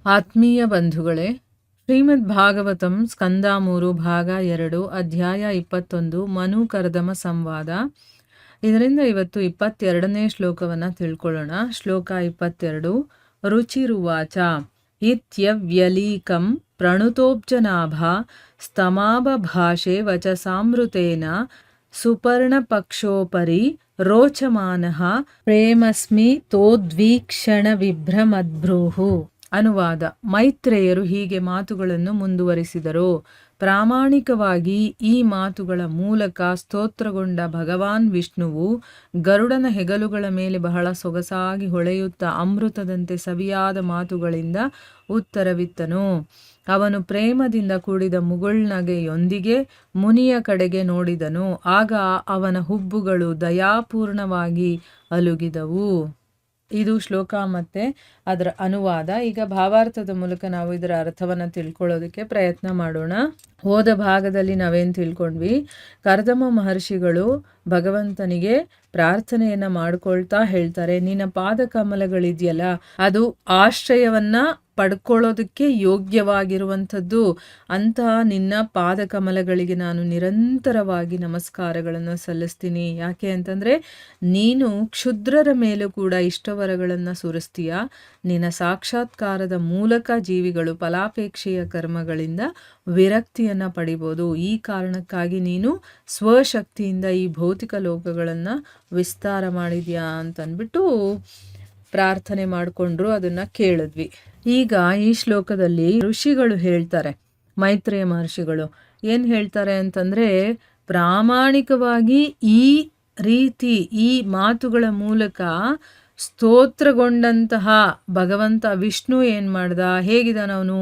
ಆತ್ಮೀಯ ಬಂಧುಗಳೇ, ಶ್ರೀಮದ್ ಭಾಗವತಂ ಸ್ಕಂದ 3 ಭಾಗ 2 ಅಧ್ಯಾಯ 21 ಮನು ಕರ್ದಮ ಸಂವಾದ. ಇದರಿಂದ ಇವತ್ತು 22ನೇ ಶ್ಲೋಕವನ್ನು ತಿಳ್ಕೊಳ್ಳೋಣ. ಶ್ಲೋಕ 22. ರುಚಿರುವಾಚ ಇತ್ಯವ್ಯಲೀಕಂ ಪ್ರಣುತೋಬ್ಜನಾಭ ಸ್ತಮಾಭಾಷೆ ವಚಸಾಮೃತೇನ ಸುಪರ್ಣಪಕ್ಷೋಪರಿ ರೋಚಮಾನಃ ಪ್ರೇಮಸ್ಮಿ ತೋದ್ವೀಕ್ಷಣ ವಿಭ್ರಮದ್ಭ್ರೂಹು. ಅನುವಾದ. ಮೈತ್ರೇಯರು ಹೀಗೆ ಮಾತುಗಳನ್ನು ಮುಂದುವರಿಸಿದರು. ಪ್ರಾಮಾಣಿಕವಾಗಿ ಈ ಮಾತುಗಳ ಮೂಲಕ ಸ್ತೋತ್ರಗೊಂಡ ಭಗವಾನ್ ವಿಷ್ಣುವು ಗರುಡನ ಹೆಗಲುಗಳ ಮೇಲೆ ಬಹಳ ಸೊಗಸಾಗಿ ಹೊಳೆಯುತ್ತಾ ಅಮೃತದಂತೆ ಸವಿಯಾದ ಮಾತುಗಳಿಂದ ಉತ್ತರವಿತ್ತನು. ಅವನು ಪ್ರೇಮದಿಂದ ಕೂಡಿದ ಮುಗುಳ್ನಗೆಯೊಂದಿಗೆ ಮುನಿಯ ಕಡೆಗೆ ನೋಡಿದನು. ಆಗ ಅವನ ಹುಬ್ಬುಗಳು ದಯಾಪೂರ್ಣವಾಗಿ ಅಲುಗಿದವು. ಇದು ಶ್ಲೋಕ ಮತ್ತೆ ಅದರ ಅನುವಾದ. ಈಗ ಭಾವಾರ್ಥದ ಮೂಲಕ ನಾವು ಇದರ ಅರ್ಥವನ್ನು ತಿಳ್ಕೊಳ್ಳೋದಕ್ಕೆ ಪ್ರಯತ್ನ ಮಾಡೋಣ. ಹೋದ ಭಾಗದಲ್ಲಿ ನಾವೇನು ತಿಳ್ಕೊಂಡ್ವಿ? ಕರ್ದಮ ಮಹರ್ಷಿಗಳು ಭಗವಂತನಿಗೆ ಪ್ರಾರ್ಥನೆಯನ್ನ ಮಾಡ್ಕೊಳ್ತಾ ಹೇಳ್ತಾರೆ, ನಿನ್ನ ಪಾದ ಕಮಲಗಳಿದೆಯಲ್ಲ ಅದು ಆಶ್ರಯವನ್ನ ಪಡ್ಕೊಳ್ಳೋದಕ್ಕೆ ಯೋಗ್ಯವಾಗಿರುವಂಥದ್ದು. ಅಂತಹ ನಿನ್ನ ಪಾದ ಕಮಲಗಳಿಗೆ ನಾನು ನಿರಂತರವಾಗಿ ನಮಸ್ಕಾರಗಳನ್ನು ಸಲ್ಲಿಸ್ತೀನಿ. ಯಾಕೆ ಅಂತಂದರೆ ನೀನು ಕ್ಷುದ್ರರ ಮೇಲೂ ಕೂಡ ಇಷ್ಟವರಗಳನ್ನು ಸುರಿಸ್ತೀಯ. ನಿನ್ನ ಸಾಕ್ಷಾತ್ಕಾರದ ಮೂಲಕ ಜೀವಿಗಳು ಫಲಾಪೇಕ್ಷೆಯ ಕರ್ಮಗಳಿಂದ ವಿರಕ್ತಿಯನ್ನು ಪಡಿಬೋದು. ಈ ಕಾರಣಕ್ಕಾಗಿ ನೀನು ಸ್ವಶಕ್ತಿಯಿಂದ ಈ ಭೌತಿಕ ಲೋಕಗಳನ್ನು ವಿಸ್ತಾರ ಮಾಡಿದ್ಯಾ ಅಂತಂದ್ಬಿಟ್ಟು ಪ್ರಾರ್ಥನೆ ಮಾಡಿಕೊಂಡ್ರು. ಅದನ್ನು ಕೇಳಿದ್ವಿ. ಈಗ ಈ ಶ್ಲೋಕದಲ್ಲಿ ಋಷಿಗಳು ಹೇಳ್ತಾರೆ, ಮೈತ್ರೇಯ ಮಹರ್ಷಿಗಳು ಏನು ಹೇಳ್ತಾರೆ ಅಂತಂದರೆ, ಪ್ರಾಮಾಣಿಕವಾಗಿ ಈ ರೀತಿ ಈ ಮಾತುಗಳ ಮೂಲಕ ಸ್ತೋತ್ರಗೊಂಡಂತಹ ಭಗವಂತ ವಿಷ್ಣು ಏನು ಮಾಡ್ದ, ಹೇಗಿದ್ದಾನವನು?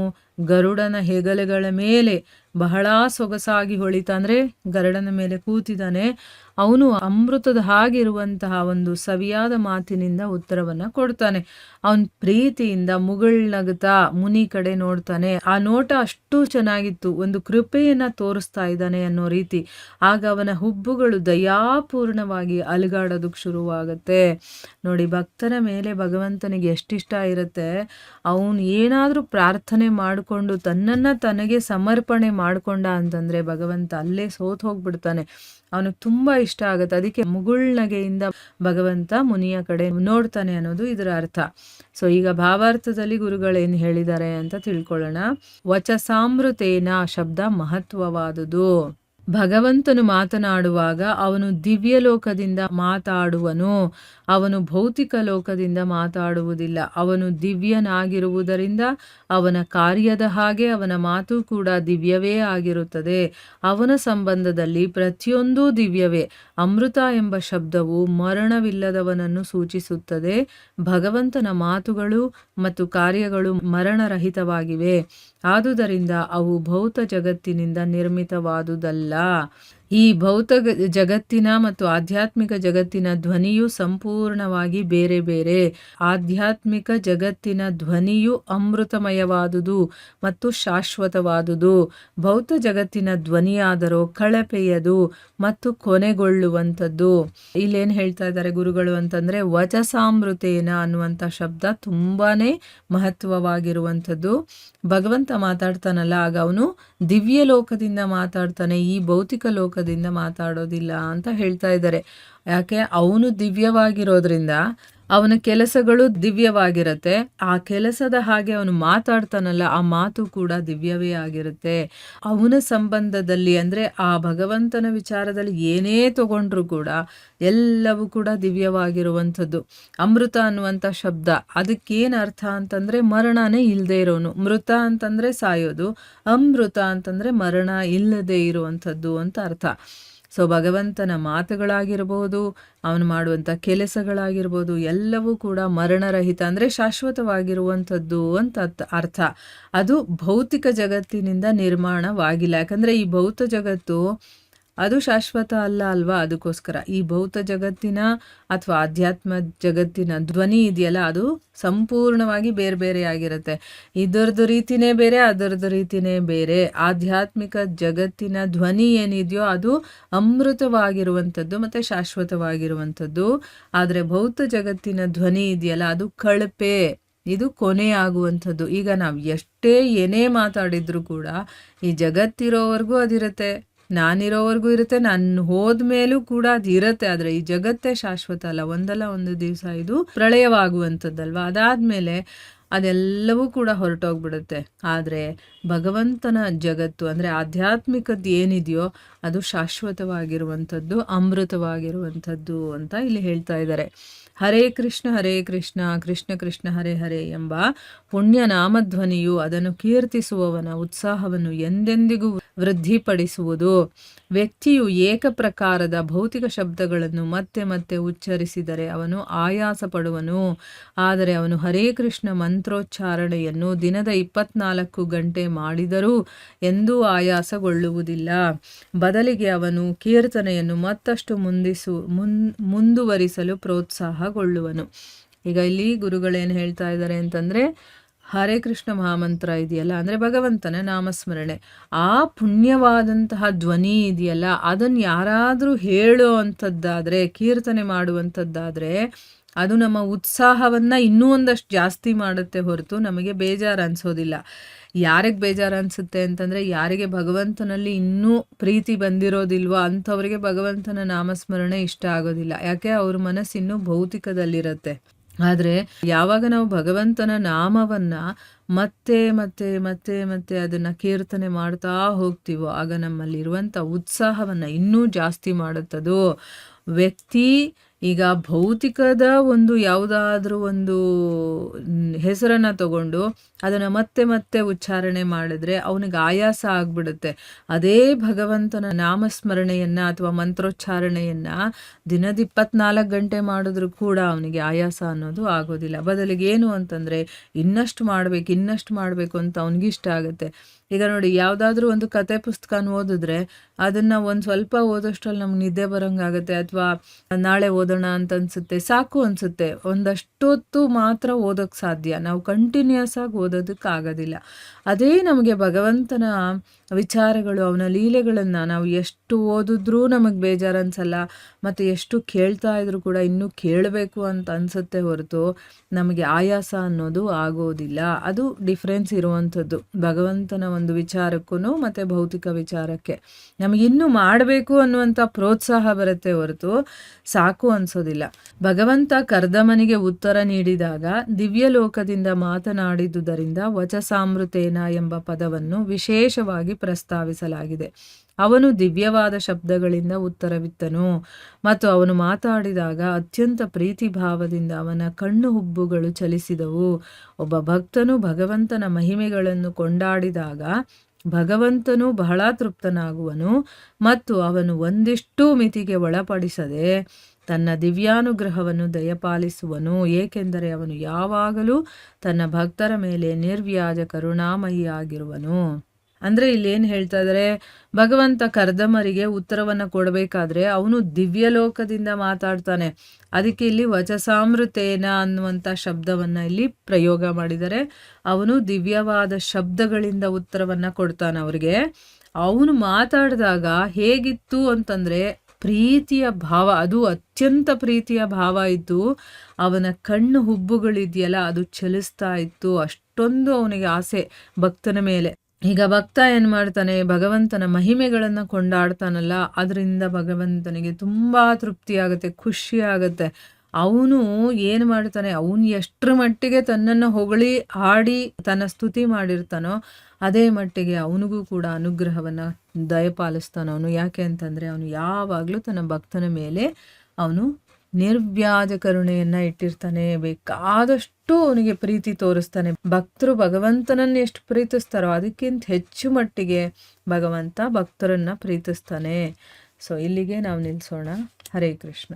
ಗರುಡನ ಹೆಗಲುಗಳ ಮೇಲೆ ಬಹಳ ಸೊಗಸಾಗಿ ಹೊಳಿತಾ, ಅಂದರೆ ಗರುಡನ ಮೇಲೆ ಕೂತಿದ್ದಾನೆ. ಅವನು ಅಮೃತದ ಹಾಗಿರುವಂತಹ ಒಂದು ಸವಿಯಾದ ಮಾತಿನಿಂದ ಉತ್ತರವನ್ನು ಕೊಡ್ತಾನೆ. ಅವನ ಪ್ರೀತಿಯಿಂದ ಮುಗುಳ್ನಗುತ್ತಾ ಮುನಿ ಕಡೆ ನೋಡ್ತಾನೆ. ಆ ನೋಟ ಅಷ್ಟು ಚೆನ್ನಾಗಿತ್ತು, ಒಂದು ಕೃಪೆಯನ್ನು ತೋರಿಸ್ತಾ ಇದ್ದಾನೆ ಅನ್ನೋ ರೀತಿ. ಆಗ ಅವನ ಹುಬ್ಬುಗಳು ದಯಾಪೂರ್ಣವಾಗಿ ಅಲುಗಾಡೋದಕ್ಕೆ ಶುರುವಾಗುತ್ತೆ. ನೋಡಿ, ಭಕ್ತರ ಮೇಲೆ ಭಗವಂತನಿಗೆ ಎಷ್ಟಿಷ್ಟ ಇರುತ್ತೆ. ಅವನು ಏನಾದರೂ ಪ್ರಾರ್ಥನೆ ಮಾಡಿಕೊಂಡು ತನ್ನನ್ನು ತನಗೆ ಸಮರ್ಪಣೆ ಮಾಡಿಕೊಂಡ ಅಂತಂದರೆ ಭಗವಂತ ಅಲ್ಲೇ ಸೋತು ಹೋಗ್ಬಿಡ್ತಾನೆ. ಅವನಿಗೆ ತುಂಬ ಇಷ್ಟ ಆಗುತ್ತೆ. ಅದಕ್ಕೆ ಮುಗುಳ್ನಗೆಯಿಂದ ಭಗವಂತ ಮುನಿಯ ಕಡೆ ನೋಡ್ತಾನೆ ಅನ್ನೋದು ಇದರ ಅರ್ಥ. ಸೊ ಈಗ ಭಾವಾರ್ಥದಲ್ಲಿ ಗುರುಗಳೇನು ಹೇಳಿದ್ದಾರೆ ಅಂತ ತಿಳ್ಕೊಳ್ಳೋಣ. ವಚಸಾಮೃತೇನ ಶಬ್ದ ಮಹತ್ವವಾದುದು. ಭಗವಂತನು ಮಾತನಾಡುವಾಗ ಅವನು ದಿವ್ಯ ಲೋಕದಿಂದ ಮಾತಾಡುವನು. ಅವನು ಭೌತಿಕ ಲೋಕದಿಂದ ಮಾತಾಡುವುದಿಲ್ಲ. ಅವನು ದಿವ್ಯನಾಗಿರುವುದರಿಂದ ಅವನ ಕಾರ್ಯದ ಹಾಗೆ ಅವನ ಮಾತು ಕೂಡ ದಿವ್ಯವೇ ಆಗಿರುತ್ತದೆ. ಅವನ ಸಂಬಂಧದಲ್ಲಿ ಪ್ರತಿಯೊಂದೂ ದಿವ್ಯವೇ. ಅಮೃತ ಎಂಬ ಶಬ್ದವು ಮರಣವಿಲ್ಲದವನನ್ನು ಸೂಚಿಸುತ್ತದೆ. ಭಗವಂತನ ಮಾತುಗಳು ಮತ್ತು ಕಾರ್ಯಗಳು ಮರಣರಹಿತವಾಗಿವೆ. ಆದುದರಿಂದ ಅವು ಭೌತ ಜಗತ್ತಿನಿಂದ ನಿರ್ಮಿತವಾದುದಲ್ಲ. ಈ ಭೌತ ಜಗತ್ತಿನ ಮತ್ತು ಆಧ್ಯಾತ್ಮಿಕ ಜಗತ್ತಿನ ಧ್ವನಿಯು ಸಂಪೂರ್ಣವಾಗಿ ಬೇರೆ ಬೇರೆ. ಆಧ್ಯಾತ್ಮಿಕ ಜಗತ್ತಿನ ಧ್ವನಿಯು ಅಮೃತಮಯವಾದುದು ಮತ್ತು ಶಾಶ್ವತವಾದುದು. ಭೌತ ಜಗತ್ತಿನ ಧ್ವನಿಯಾದರೂ ಕಳಪೆಯದು ಮತ್ತು ಕೊನೆಗೊಳ್ಳುವಂಥದ್ದು. ಇಲ್ಲೇನು ಹೇಳ್ತಾ ಇದ್ದಾರೆ ಗುರುಗಳು ಅಂತಂದರೆ, ವಚಸಾಮೃತೇನ ಅನ್ನುವಂಥ ಶಬ್ದ ತುಂಬಾನೇ ಮಹತ್ವವಾಗಿರುವಂಥದ್ದು. ಭಗವಂತ ಮಾತಾಡ್ತಾನಲ್ಲ, ಆಗ ಅವನು ದಿವ್ಯ ಲೋಕದಿಂದ ಮಾತಾಡ್ತಾನೆ, ಈ ಭೌತಿಕ ಲೋಕದಿಂದ ಮಾತಾಡೋದಿಲ್ಲ ಅಂತ ಹೇಳ್ತಾ ಇದ್ದಾರೆ. ಯಾಕೆ? ಅವನು ದಿವ್ಯವಾಗಿರೋದ್ರಿಂದ ಅವನ ಕೆಲಸಗಳು ದಿವ್ಯವಾಗಿರುತ್ತೆ. ಆ ಕೆಲಸದ ಹಾಗೆ ಅವನು ಮಾತಾಡ್ತಾನಲ್ಲ, ಆ ಮಾತು ಕೂಡ ದಿವ್ಯವೇ ಆಗಿರುತ್ತೆ. ಅವನ ಸಂಬಂಧದಲ್ಲಿ ಅಂದರೆ ಆ ಭಗವಂತನ ವಿಚಾರದಲ್ಲಿ ಏನೇ ತಗೊಂಡ್ರು ಕೂಡ ಎಲ್ಲವೂ ಕೂಡ ದಿವ್ಯವಾಗಿರುವಂಥದ್ದು. ಅಮೃತ ಅನ್ನುವಂಥ ಶಬ್ದ ಅದಕ್ಕೇನು ಅರ್ಥ ಅಂತಂದರೆ ಮರಣನೇ ಇಲ್ಲದೆ ಇರೋನು. ಮೃತ ಅಂತಂದರೆ ಸಾಯೋದು, ಅಮೃತ ಅಂತಂದರೆ ಮರಣ ಇಲ್ಲದೆ ಇರುವಂಥದ್ದು ಅಂತ ಅರ್ಥ. ಸೊ ಭಗವಂತನ ಮಾತುಗಳಾಗಿರ್ಬೋದು, ಅವನು ಮಾಡುವಂಥ ಕೆಲಸಗಳಾಗಿರ್ಬೋದು, ಎಲ್ಲವೂ ಕೂಡ ಮರಣರಹಿತ ಅಂದರೆ ಶಾಶ್ವತವಾಗಿರುವಂಥದ್ದು ಅಂತ ಅರ್ಥ. ಅದು ಭೌತಿಕ ಜಗತ್ತಿನಿಂದ ನಿರ್ಮಾಣವಾಗಿಲ್ಲ. ಯಾಕಂದರೆ ಈ ಭೌತ ಜಗತ್ತು ಅದು ಶಾಶ್ವತ ಅಲ್ಲ ಅಲ್ವಾ? ಅದಕ್ಕೋಸ್ಕರ ಈ ಭೌತ ಜಗತ್ತಿನ ಅಥವಾ ಆಧ್ಯಾತ್ಮ ಜಗತ್ತಿನ ಧ್ವನಿ ಇದೆಯಲ್ಲ, ಅದು ಸಂಪೂರ್ಣವಾಗಿ ಬೇರೆ ಬೇರೆ ಆಗಿರುತ್ತೆ. ಇದರದ್ದು ರೀತಿನೇ ಬೇರೆ, ಅದರದ್ದು ರೀತಿನೇ ಬೇರೆ. ಆಧ್ಯಾತ್ಮಿಕ ಜಗತ್ತಿನ ಧ್ವನಿ ಏನಿದೆಯೋ ಅದು ಅಮೃತವಾಗಿರುವಂಥದ್ದು ಮತ್ತು ಶಾಶ್ವತವಾಗಿರುವಂಥದ್ದು. ಆದರೆ ಭೌತ ಜಗತ್ತಿನ ಧ್ವನಿ ಇದೆಯಲ್ಲ, ಅದು ಕಳಪೆ, ಇದು ಕೊನೆಯಾಗುವಂಥದ್ದು. ಈಗ ನಾವು ಎಷ್ಟೇ ಏನೇ ಮಾತಾಡಿದ್ರು ಕೂಡ ಈ ಜಗತ್ತಿರೋವರೆಗೂ ಅದಿರುತ್ತೆ, ನಾನಿರೋವರೆಗೂ ಇರುತ್ತೆ, ನಾನು ಹೋದ್ಮೇಲೂ ಕೂಡ ಅದಿರುತ್ತೆ. ಆದರೆ ಈ ಜಗತ್ತೇ ಶಾಶ್ವತ ಅಲ್ಲ, ಒಂದಲ್ಲ ಒಂದು ದಿವಸ ಇದು ಪ್ರಳಯವಾಗುವಂಥದ್ದಲ್ವ. ಅದಾದಮೇಲೆ ಅದೆಲ್ಲವೂ ಕೂಡ ಹೊರಟೋಗ್ಬಿಡುತ್ತೆ. ಆದರೆ ಭಗವಂತನ ಜಗತ್ತು ಅಂದರೆ ಆಧ್ಯಾತ್ಮಿಕದ್ದು ಏನಿದೆಯೋ ಅದು ಶಾಶ್ವತವಾಗಿರುವಂಥದ್ದು, ಅಮೃತವಾಗಿರುವಂಥದ್ದು ಅಂತ ಇಲ್ಲಿ ಹೇಳ್ತಾ ಇದ್ದಾರೆ. ಹರೇ ಕೃಷ್ಣ ಕೃಷ್ಣ ಕೃಷ್ಣ ಹರೇ ಹರೇ ಎಂಬ ಪುಣ್ಯ ನಾಮಧ್ವನಿಯು ಅದನ್ನು ಕೀರ್ತಿಸುವವನ ಉತ್ಸಾಹವನ್ನು ಎಂದೆಂದಿಗೂ ವೃದ್ಧಿಪಡಿಸುವುದು. ವ್ಯಕ್ತಿಯು ಏಕಪ್ರಕಾರದ ಭೌತಿಕ ಶಬ್ದಗಳನ್ನು ಮತ್ತೆ ಮತ್ತೆ ಉಚ್ಚರಿಸಿದರೆ ಅವನು ಆಯಾಸ ಪಡುವನು. ಆದರೆ ಅವನು ಹರೇ ಕೃಷ್ಣ ಮಂತ್ರೋಚ್ಚಾರಣೆಯನ್ನು ದಿನದ 24 ಗಂಟೆ ಮಾಡಿದರೂ ಎಂದೂ ಆಯಾಸಗೊಳ್ಳುವುದಿಲ್ಲ. ಬದಲಿಗೆ ಅವನು ಕೀರ್ತನೆಯನ್ನು ಮತ್ತಷ್ಟು ಮುಂದುವರಿಸಲು ಪ್ರೋತ್ಸಾಹಗೊಳ್ಳುವನು. ಈಗ ಇಲ್ಲಿ ಗುರುಗಳೇನು ಹೇಳ್ತಾ ಇದ್ದಾರೆ ಅಂತಂದರೆ, ಹರೇ ಕೃಷ್ಣ ಮಹಾಮಂತ್ರ ಇದೆಯಲ್ಲ, ಅಂದರೆ ಭಗವಂತನ ನಾಮಸ್ಮರಣೆ, ಆ ಪುಣ್ಯವಾದಂತಹ ಧ್ವನಿ ಇದೆಯಲ್ಲ, ಅದನ್ನು ಯಾರಾದರೂ ಹೇಳೋ ಅಂಥದ್ದಾದರೆ, ಕೀರ್ತನೆ ಮಾಡುವಂಥದ್ದಾದರೆ ಅದು ನಮ್ಮ ಉತ್ಸಾಹವನ್ನು ಇನ್ನೂ ಒಂದಷ್ಟು ಜಾಸ್ತಿ ಮಾಡುತ್ತೆ ಹೊರತು ನಮಗೆ ಬೇಜಾರು ಅನಿಸೋದಿಲ್ಲ. ಯಾರಿಗೆ ಬೇಜಾರು ಅನಿಸುತ್ತೆ ಅಂತಂದರೆ, ಯಾರಿಗೆ ಭಗವಂತನಲ್ಲಿ ಇನ್ನೂ ಪ್ರೀತಿ ಬಂದಿರೋದಿಲ್ವೋ ಅಂಥವ್ರಿಗೆ ಭಗವಂತನ ನಾಮಸ್ಮರಣೆ ಇಷ್ಟ ಆಗೋದಿಲ್ಲ. ಯಾಕೆ? ಅವ್ರ ಮನಸ್ಸು ಇನ್ನೂ ಭೌತಿಕದಲ್ಲಿರುತ್ತೆ. ಆದರೆ ಯಾವಾಗ ನಾವು ಭಗವಂತನ ನಾಮವನ್ನು ಮತ್ತೆ ಮತ್ತೆ ಮತ್ತೆ ಮತ್ತೆ ಅದನ್ನು ಕೀರ್ತನೆ ಮಾಡ್ತಾ ಹೋಗ್ತೀವೋ ಆಗ ನಮ್ಮಲ್ಲಿರುವಂಥ ಉತ್ಸಾಹವನ್ನು ಇನ್ನೂ ಜಾಸ್ತಿ ಮಾಡುತ್ತದು. ವ್ಯಕ್ತಿ ಈಗ ಭೌತಿಕದ ಒಂದು ಯಾವುದಾದ್ರೂ ಒಂದು ಹೆಸರನ್ನು ತಗೊಂಡು ಅದನ್ನು ಮತ್ತೆ ಮತ್ತೆ ಉಚ್ಚಾರಣೆ ಮಾಡಿದ್ರೆ ಅವನಿಗೆ ಆಯಾಸ ಆಗಿಬಿಡುತ್ತೆ. ಅದೇ ಭಗವಂತನ ನಾಮಸ್ಮರಣೆಯನ್ನು ಅಥವಾ ಮಂತ್ರೋಚ್ಚಾರಣೆಯನ್ನು ದಿನದ 24 ಗಂಟೆ ಮಾಡಿದ್ರೂ ಕೂಡ ಅವನಿಗೆ ಆಯಾಸ ಅನ್ನೋದು ಆಗೋದಿಲ್ಲ. ಬದಲಿಗೆ ಏನು ಅಂತಂದರೆ ಇನ್ನಷ್ಟು ಮಾಡಬೇಕು ಅಂತ ಅವನಿಗಿಷ್ಟ ಆಗುತ್ತೆ. ಈಗ ನೋಡಿ, ಯಾವುದಾದ್ರೂ ಒಂದು ಕತೆ ಪುಸ್ತಕನ ಓದಿದ್ರೆ ಅದನ್ನು ಒಂದು ಸ್ವಲ್ಪ ಓದೋಷ್ಟರಲ್ಲಿ ನಮ್ಗೆ ನಿದ್ದೆ ಬರೋಂಗಾಗುತ್ತೆ, ಅಥವಾ ನಾಳೆ ಓದೋಣ ಅಂತ ಅನಿಸುತ್ತೆ, ಸಾಕು ಅನಿಸುತ್ತೆ. ಒಂದಷ್ಟೊತ್ತು ಮಾತ್ರ ಓದೋಕ್ಕೆ ಸಾಧ್ಯ, ನಾವು ಕಂಟಿನ್ಯೂಸ್ ಆಗಿ ಓದೋದಕ್ಕೆ ಆಗೋದಿಲ್ಲ. ಅದೇ ನಮಗೆ ಭಗವಂತನ ವಿಚಾರಗಳು, ಅವನ ಲೀಲೆಗಳನ್ನು ನಾವು ಎಷ್ಟು ಓದಿದ್ರೂ ನಮಗೆ ಬೇಜಾರು ಅನಿಸಲ್ಲ, ಮತ್ತು ಎಷ್ಟು ಕೇಳ್ತಾ ಇದ್ರೂ ಕೂಡ ಇನ್ನೂ ಕೇಳಬೇಕು ಅಂತ ಅನಿಸುತ್ತೆ ಹೊರತು ನಮಗೆ ಆಯಾಸ ಅನ್ನೋದು ಆಗೋದಿಲ್ಲ. ಅದು ಡಿಫ್ರೆನ್ಸ್ ಇರುವಂಥದ್ದು ಭಗವಂತನ ಒಂದು ವಿಚಾರಕ್ಕೂ ಮತ್ತು ಭೌತಿಕ ವಿಚಾರಕ್ಕೆ. ನಮಗಿನ್ನೂ ಮಾಡಬೇಕು ಅನ್ನುವಂಥ ಪ್ರೋತ್ಸಾಹ ಬರುತ್ತೆ ಹೊರತು ಸಾಕು ಅನಿಸೋದಿಲ್ಲ. ಭಗವಂತ ಕರ್ದಮನಿಗೆ ಉತ್ತರ ನೀಡಿದಾಗ ದಿವ್ಯಲೋಕದಿಂದ ಮಾತನಾಡಿದುದರಿಂದ ವಚಸಾಮೃತೇನ ಎಂಬ ಪದವನ್ನು ವಿಶೇಷವಾಗಿ ಪ್ರಸ್ತಾವಿಸಲಾಗಿದೆ. ಅವನು ದಿವ್ಯವಾದ ಶಬ್ದಗಳಿಂದ ಉತ್ತರವಿತ್ತನು ಮತ್ತು ಅವನು ಮಾತಾಡಿದಾಗ ಅತ್ಯಂತ ಪ್ರೀತಿಭಾವದಿಂದ ಅವನ ಕಣ್ಣು ಹುಬ್ಬುಗಳು ಚಲಿಸಿದವು. ಒಬ್ಬ ಭಕ್ತನು ಭಗವಂತನ ಮಹಿಮೆಗಳನ್ನು ಕೊಂಡಾಡಿದಾಗ ಭಗವಂತನು ಬಹಳ ತೃಪ್ತನಾಗುವನು ಮತ್ತು ಅವನು ಒಂದಿಷ್ಟೂ ಮಿತಿಗೆ ಒಳಪಡಿಸದೆ ತನ್ನ ದಿವ್ಯಾನುಗ್ರಹವನ್ನು ದಯಪಾಲಿಸುವನು. ಏಕೆಂದರೆ ಅವನು ಯಾವಾಗಲೂ ತನ್ನ ಭಕ್ತರ ಮೇಲೆ ನಿರ್ವ್ಯಾಜ ಕರುಣಾಮಯಿಯಾಗಿರುವನು. ಅಂದರೆ ಇಲ್ಲೇನು ಹೇಳ್ತಾ ಇದ್ದಾರೆ, ಭಗವಂತ ಕರ್ದಮರಿಗೆ ಉತ್ತರವನ್ನು ಕೊಡಬೇಕಾದ್ರೆ ಅವನು ದಿವ್ಯಲೋಕದಿಂದ ಮಾತಾಡ್ತಾನೆ. ಅದಕ್ಕೆ ಇಲ್ಲಿ ವಚಸಾಮೃತೇನ ಅನ್ನುವಂಥ ಶಬ್ದವನ್ನು ಇಲ್ಲಿ ಪ್ರಯೋಗ ಮಾಡಿದರೆ, ಅವನು ದಿವ್ಯವಾದ ಶಬ್ದಗಳಿಂದ ಉತ್ತರವನ್ನು ಕೊಡ್ತಾನೆ ಅವರಿಗೆ. ಅವನು ಮಾತಾಡಿದಾಗ ಹೇಗಿತ್ತು ಅಂತಂದರೆ ಪ್ರೀತಿಯ ಭಾವ, ಅದು ಅತ್ಯಂತ ಪ್ರೀತಿಯ ಭಾವ ಇತ್ತು. ಅವನ ಕಣ್ಣು ಹುಬ್ಬುಗಳಿದೆಯಲ್ಲ ಅದು ಚಲಿಸ್ತಾ ಇತ್ತು. ಅಷ್ಟೊಂದು ಅವನಿಗೆ ಆಸೆ ಭಕ್ತನ ಮೇಲೆ. ಈಗ ಭಕ್ತ ಏನು ಮಾಡ್ತಾನೆ, ಭಗವಂತನ ಮಹಿಮೆಗಳನ್ನು ಕೊಂಡಾಡ್ತಾನಲ್ಲ, ಅದರಿಂದ ಭಗವಂತನಿಗೆ ತುಂಬ ತೃಪ್ತಿಯಾಗುತ್ತೆ, ಖುಷಿ ಆಗುತ್ತೆ. ಅವನು ಏನು ಮಾಡ್ತಾನೆ, ಅವನು ಎಷ್ಟರ ಮಟ್ಟಿಗೆ ತನ್ನನ್ನು ಹೊಗಳಿ ಹಾಡಿ ತನ್ನ ಸ್ತುತಿ ಮಾಡಿರ್ತಾನೋ ಅದೇ ಮಟ್ಟಿಗೆ ಅವನಿಗೂ ಕೂಡ ಅನುಗ್ರಹವನ್ನು ದಯಪಾಲಿಸ್ತಾನೆ ಅವನು. ಯಾಕೆ ಅಂತಂದರೆ ಅವನು ಯಾವಾಗಲೂ ತನ್ನ ಭಕ್ತನ ಮೇಲೆ ಅವನು ನಿರ್ವ್ಯಾಜ ಕರುಣೆಯನ್ನು ಇಟ್ಟಿರ್ತಾನೆ. ಬೇಕಾದಷ್ಟು ಅವನಿಗೆ ಪ್ರೀತಿ ತೋರಿಸ್ತಾನೆ. ಭಕ್ತರು ಭಗವಂತನನ್ನು ಎಷ್ಟು ಪ್ರೀತಿಸ್ತಾರೋ ಅದಕ್ಕಿಂತ ಹೆಚ್ಚು ಮಟ್ಟಿಗೆ ಭಗವಂತ ಭಕ್ತರನ್ನು ಪ್ರೀತಿಸ್ತಾನೆ. ಸೊ ಇಲ್ಲಿಗೆ ನಾವು ನಿಲ್ಲಿಸೋಣ. ಹರೇ ಕೃಷ್ಣ.